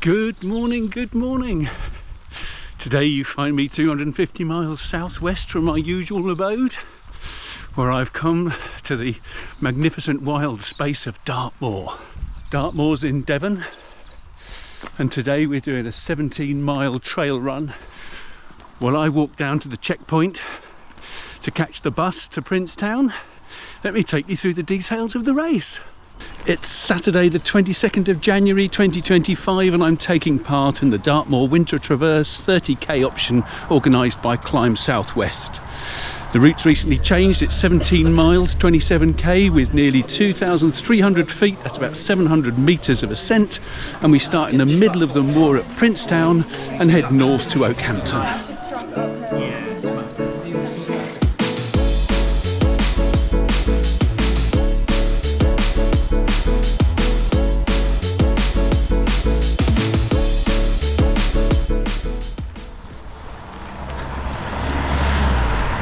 Good morning, good morning. Today you find me 250 miles southwest from my usual abode, where I've come to the magnificent wild space of Dartmoor. Dartmoor's in Devon, and today we're doing a 17-mile trail run while I walk down to the checkpoint to catch the bus to Princetown. Let me take you through the details of the race. It's Saturday the 22nd of January 2025 and I'm taking part in the Dartmoor Winter Traverse 30k option organised by Climb Southwest. The route's recently changed. It's 17 miles, 27k with nearly 2,300 feet, that's about 700 metres of ascent, and we start in the middle of the moor at Princetown and head north to Oakhampton.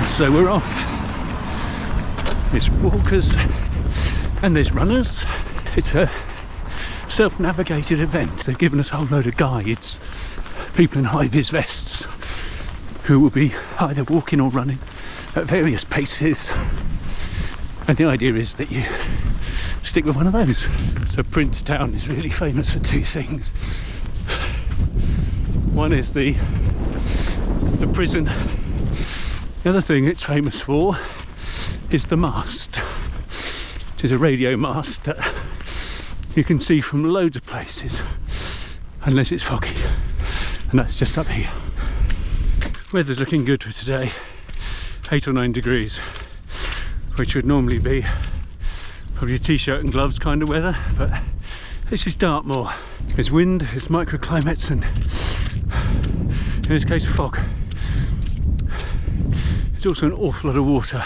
So we're off. There's walkers and there's runners. It's a self-navigated event. They've given us a whole load of guides, people in high-vis vests, who will be either walking or running at various paces. And the idea is that you stick with one of those. So Princetown is really famous for two things. One is the prison. The other thing it's famous for is the mast, which is a radio mast that you can see from loads of places, unless it's foggy, and that's just up here. Weather's looking good for today, 8 or 9 degrees, which would normally be probably a t-shirt and gloves kind of weather, but this is Dartmoor. There's wind, there's microclimates, and in this case fog. There's also an awful lot of water.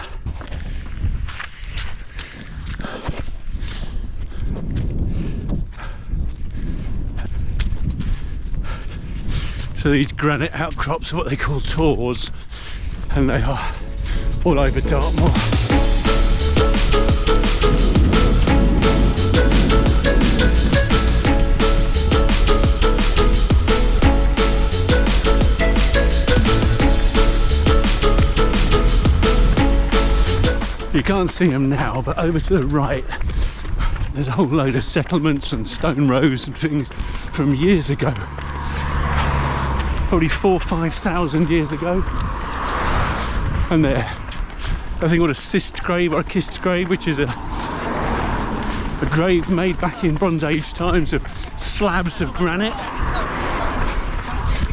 So these granite outcrops are what they call tors, and they are all over Dartmoor. You can't see them now, but over to the right there's a whole load of settlements and stone rows and things from years ago, probably 4,000 or 5,000 years ago. And there, I think called a cist grave or a kist grave, which is a grave made back in Bronze Age times of slabs of granite.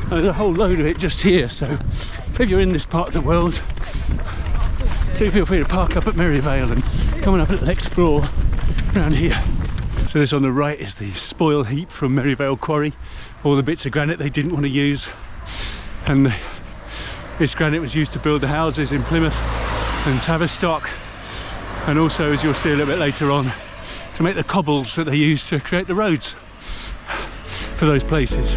And there's a whole load of it just here, so if you're in this part of the world, do feel free to park up at Merrivale and come and have a little explore around here. So this on the right is the spoil heap from Merrivale Quarry, all the bits of granite they didn't want to use, and this granite was used to build the houses in Plymouth and Tavistock, and also, as you'll see a little bit later on, to make the cobbles that they used to create the roads for those places.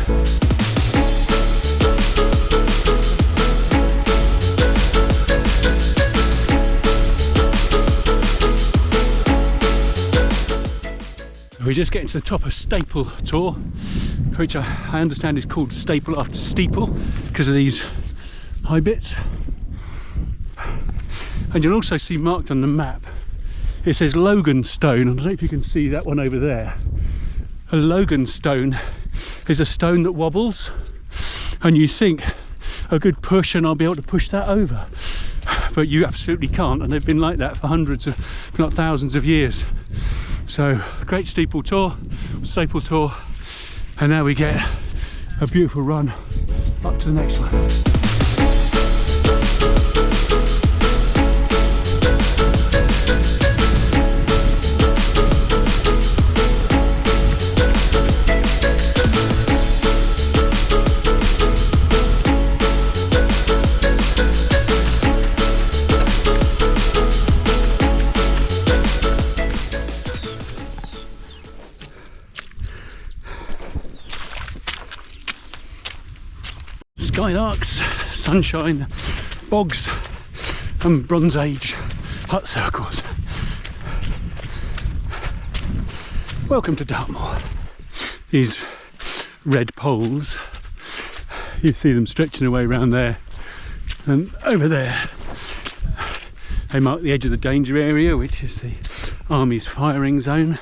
We're just getting to the top of Staple Tor, which I understand is called Staple after steeple because of these high bits. And you'll also see marked on the map, it says Logan Stone. I don't know if you can see that one over there. A Logan Stone is a stone that wobbles, and you think a good push and I'll be able to push that over. But you absolutely can't, and they've been like that for hundreds of, if not thousands of years. So, great Staple Tor, and now we get a beautiful run up to the next one. Skylarks, sunshine, bogs and Bronze Age hut circles. Welcome to Dartmoor. These red poles. You see them stretching away around there, and over there they mark the edge of the danger area, which is the Army's firing zone.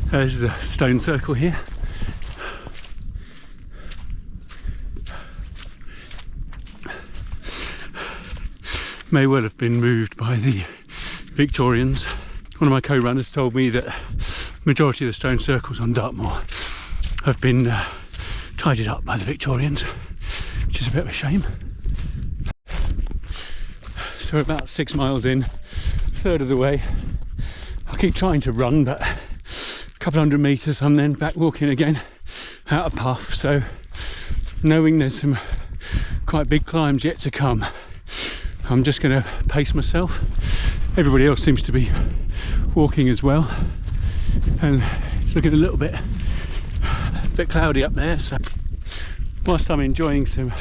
There's a stone circle here. May well have been moved by the Victorians. One of my co-runners told me that the majority of the stone circles on Dartmoor have been tidied up by the Victorians, which is a bit of a shame. So we're about 6 miles in, a third of the way. I keep trying to run, but a couple hundred metres I'm then back walking again, out of puff. So knowing there's some quite big climbs yet to come, I'm just going to pace myself. Everybody else seems to be walking as well, and it's looking a little bit cloudy up there. So whilst I'm enjoying some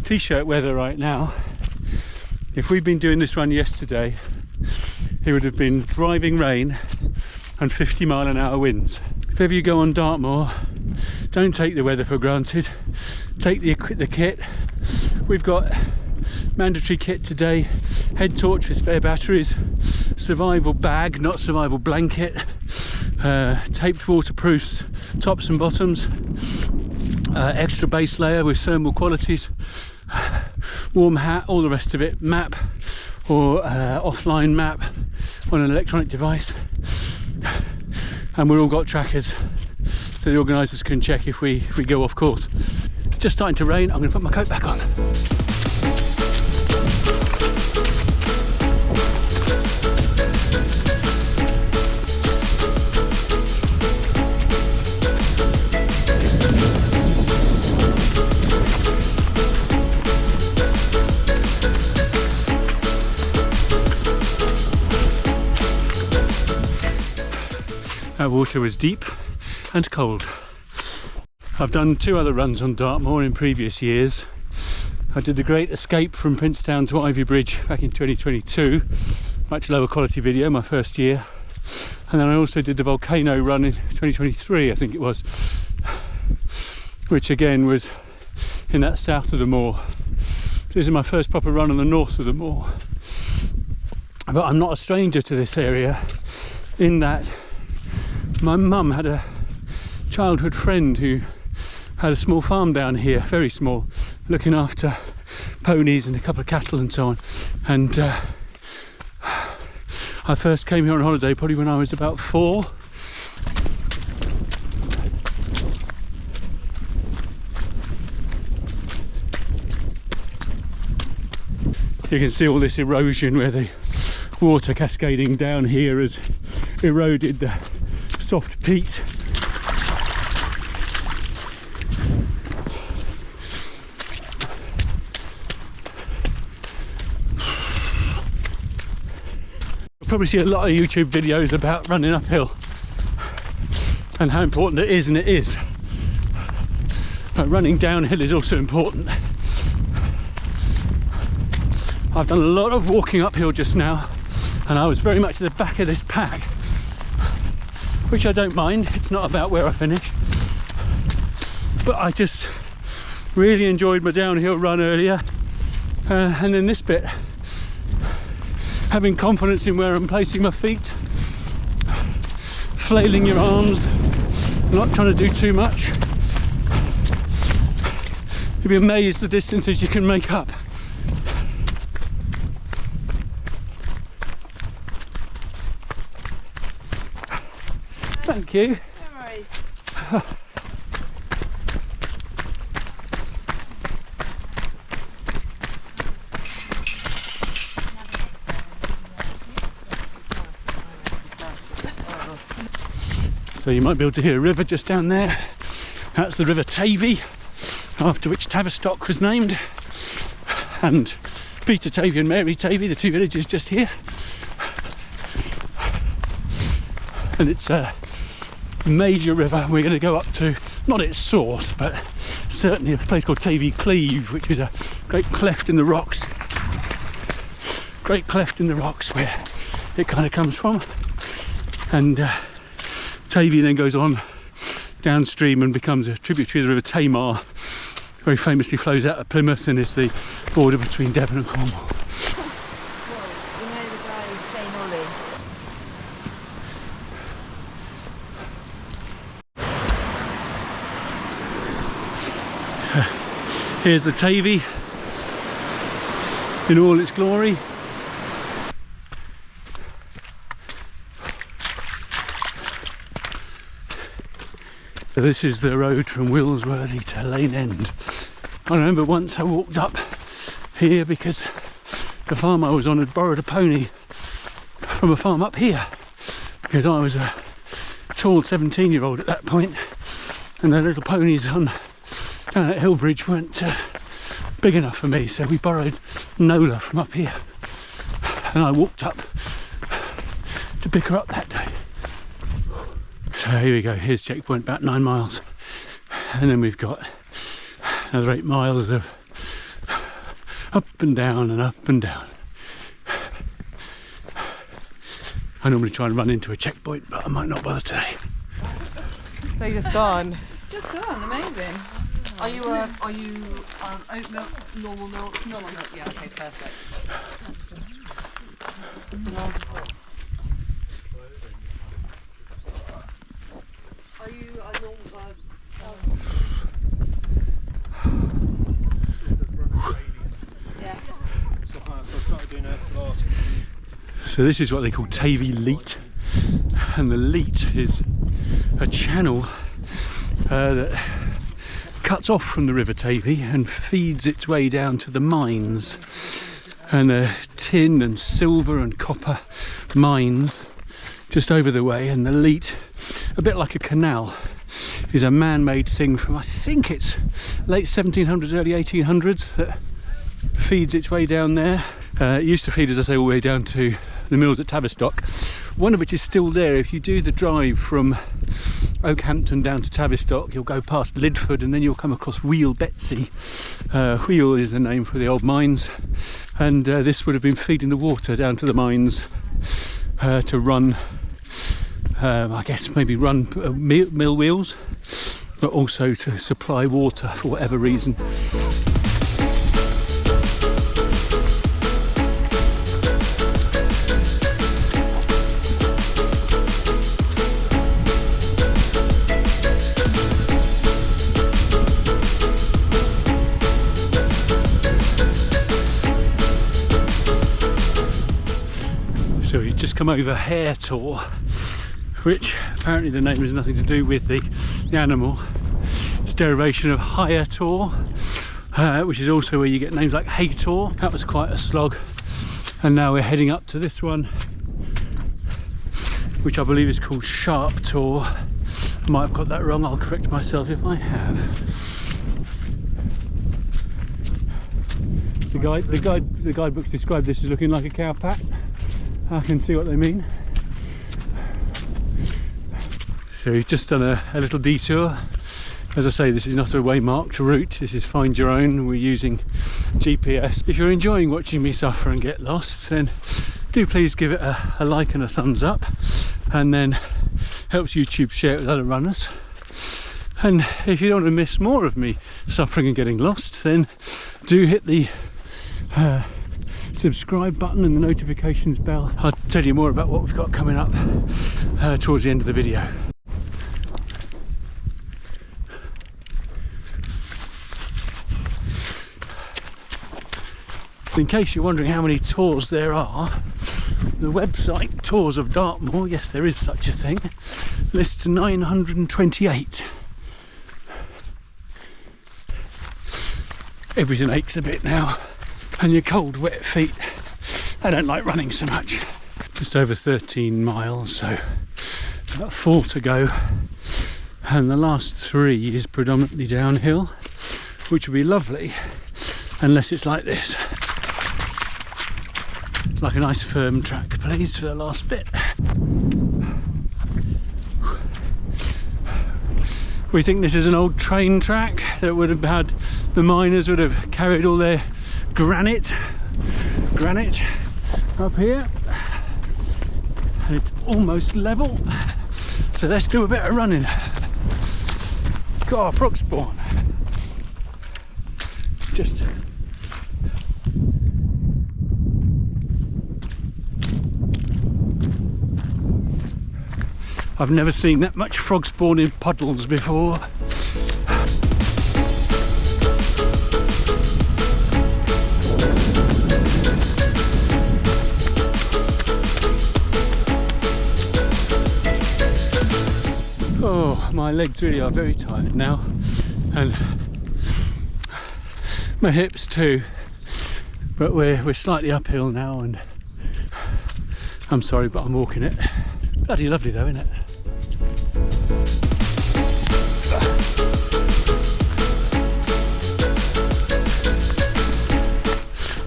t-shirt weather right now, if we'd been doing this run yesterday, it would have been driving rain and 50-mile-an-hour winds. If ever you go on Dartmoor, don't take the weather for granted. Take the kit. We've got mandatory kit today: head torch with spare batteries, survival bag, not survival blanket, taped waterproofs, tops and bottoms, extra base layer with thermal qualities, warm hat, all the rest of it, map or offline map on an electronic device, and we've all got trackers so the organisers can check if we go off course. It's just starting to rain. I'm going to put my coat back on. That water was deep and cold. I've done 2 other runs on Dartmoor in previous years. I did the Great Escape from Princetown to Ivy Bridge back in 2022, much lower quality video, my first year. And then I also did the Volcano run in 2023, I think it was, which again was in that south of the moor. This is my first proper run on the north of the moor. But I'm not a stranger to this area, in that my mum had a childhood friend who had a small farm down here, very small, looking after ponies and a couple of cattle and so on. And I first came here on holiday probably when I was about 4. You can see all this erosion where the water cascading down here has eroded the soft peat. You'll probably see a lot of YouTube videos about running uphill and how important it is, and it is. But running downhill is also important. I've done a lot of walking uphill just now, and I was very much at the back of this pack, which I don't mind. It's not about where I finish, but I just really enjoyed my downhill run earlier, and then this bit, having confidence in where I'm placing my feet, flailing your arms, not trying to do too much. You'll be amazed the distances you can make up. Thank you. No worries. So you might be able to hear a river just down there. That's the River Tavy, after which Tavistock was named. And Peter Tavy and Mary Tavy, the 2 villages just here. And it's a major river. We're going to go up to, not its source, but certainly a place called Tavy Cleave, which is a great cleft in the rocks. Great cleft in the rocks where it kind of comes from. and Tavy then goes on downstream and becomes a tributary of the River Tamar. Very famously flows out of Plymouth and is the border between Devon and Cornwall. Here's the Tavy in all its glory. So this is the road from Willsworthy to Lane End. I remember once I walked up here because the farm I was on had borrowed a pony from a farm up here, because I was a tall 17-year-old at that point, and the little ponies on down at Hillbridge weren't big enough for me, so we borrowed Nola from up here, and I walked up to pick her up that day. So here we go, here's checkpoint, about 9 miles, and then we've got another 8 miles of up and down and up and down. I normally try and run into a checkpoint, but I might not bother today. They just gone. Just gone, amazing. Are you oat milk, normal milk? Normal milk, yeah, okay, perfect. Are you a normal yeah. So this is what they call Tavy Leat, and the Leat is a channel that cuts off from the River Tavy and feeds its way down to the mines, and the tin and silver and copper mines just over the way. And the Leat, a bit like a canal, is a man-made thing from, I think it's late 1700s, early 1800s, that feeds its way down there. It used to feed, as I say, all the way down to the mills at Tavistock, one of which is still there. If you do the drive from Oakhampton down to Tavistock, you'll go past Lidford and then you'll come across Wheel Betsy. Wheel is the name for the old mines, and this would have been feeding the water down to the mines to run, I guess maybe run mill wheels, but also to supply water for whatever reason. So we've just come over Hare Tor, which apparently the name has nothing to do with the animal. It's a derivation of Hare Tor, which is also where you get names like Hare Tor. That was quite a slog. And now we're heading up to this one, which I believe is called Sharp Tor. I might have got that wrong, I'll correct myself if I have. The guidebooks describe this as looking like a cow pat. I can see what they mean. So we've just done a little detour. As I say, this is not a waymarked route, this is find your own. We're using GPS. If you're enjoying watching me suffer and get lost, then do please give it a like and a thumbs up, and then helps YouTube share it with other runners. And if you don't want to miss more of me suffering and getting lost, then do hit the subscribe button and the notifications bell. I'll tell you more about what we've got coming up towards the end of the video. In case you're wondering how many tours there are, the website Tours of Dartmoor, yes there is such a thing, lists 928. Everything aches a bit now, and your cold wet feet, I don't like running so much. Just over 13 miles, so about 4 to go, and the last 3 is predominantly downhill, which would be lovely unless it's like this. Like a nice firm track please for the last bit. We think this is an old train track that would have had, the miners would have carried all their granite up here, and it's almost level. So let's do a bit of running. God, frog spawn. Just I've never seen that much frog spawn in puddles before. Oh, my legs really are very tired now, and my hips too, but we're slightly uphill now, and I'm sorry, but I'm walking it. Bloody lovely though, isn't it?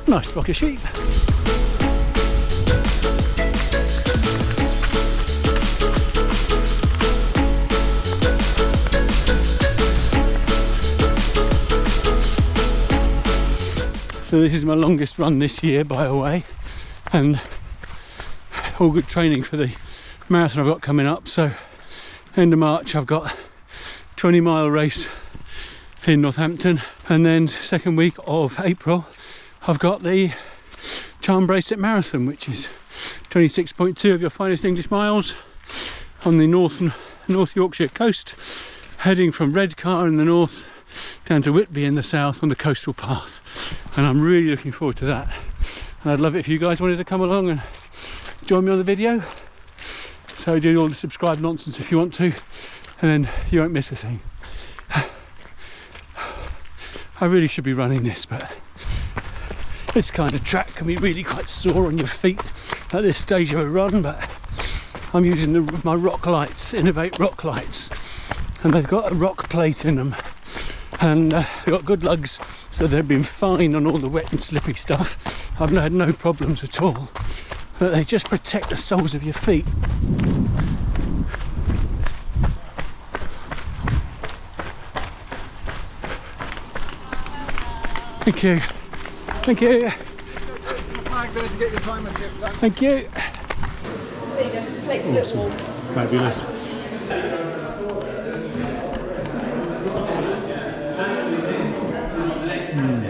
Nice flock of sheep. So this is my longest run this year by a way, and all good training for the marathon I've got coming up. So end of March I've got 20-mile race in Northampton, and then second week of April I've got the Charm Bracelet Marathon, which is 26.2 of your finest English miles on the North Yorkshire coast, heading from Redcar in the north down to Whitby in the south on the coastal path, and I'm really looking forward to that. And I'd love it if you guys wanted to come along and join me on the video. So do all the subscribe nonsense if you want to, and then you won't miss a thing. I really should be running this, but this kind of track can be really quite sore on your feet at this stage of a run. But I'm using my rock lights, Innovate rock lights, and they've got a rock plate in them, and they've got good lugs, so they've been fine on all the wet and slippy stuff. I've had no problems at all, but they just protect the soles of your feet. Thank you. Thank you. Thank you. There you go. Plate's a little warm. Fabulous. Mm.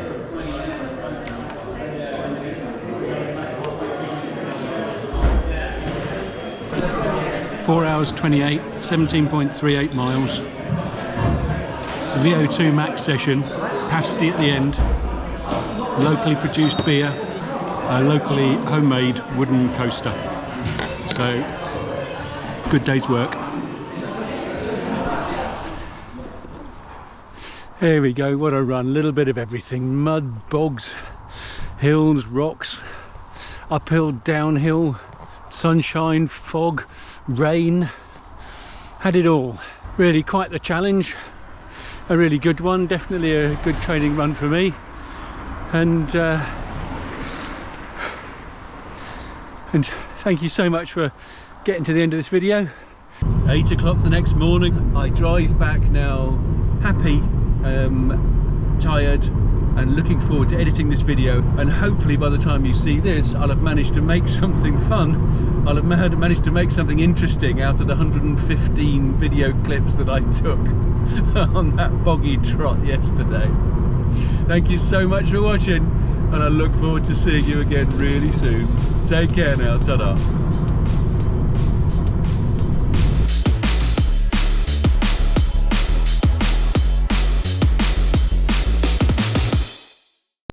4 hours 28, 17.38 miles. VO2 max session, pasty at the end, locally produced beer, a locally homemade wooden coaster. So, good day's work. There we go, what a run, little bit of everything. Mud, bogs, hills, rocks, uphill, downhill, sunshine, fog, rain, had it all. Really quite the challenge, a really good one, definitely a good training run for me. And thank you so much for getting to the end of this video. 8 o'clock the next morning, I drive back now, happy, tired, and looking forward to editing this video, and hopefully by the time you see this I'll have managed to make something fun. I'll have managed to make something interesting out of the 115 video clips that I took on that boggy trot yesterday. Thank you so much for watching, and I look forward to seeing you again really soon. Take care now, ta-da.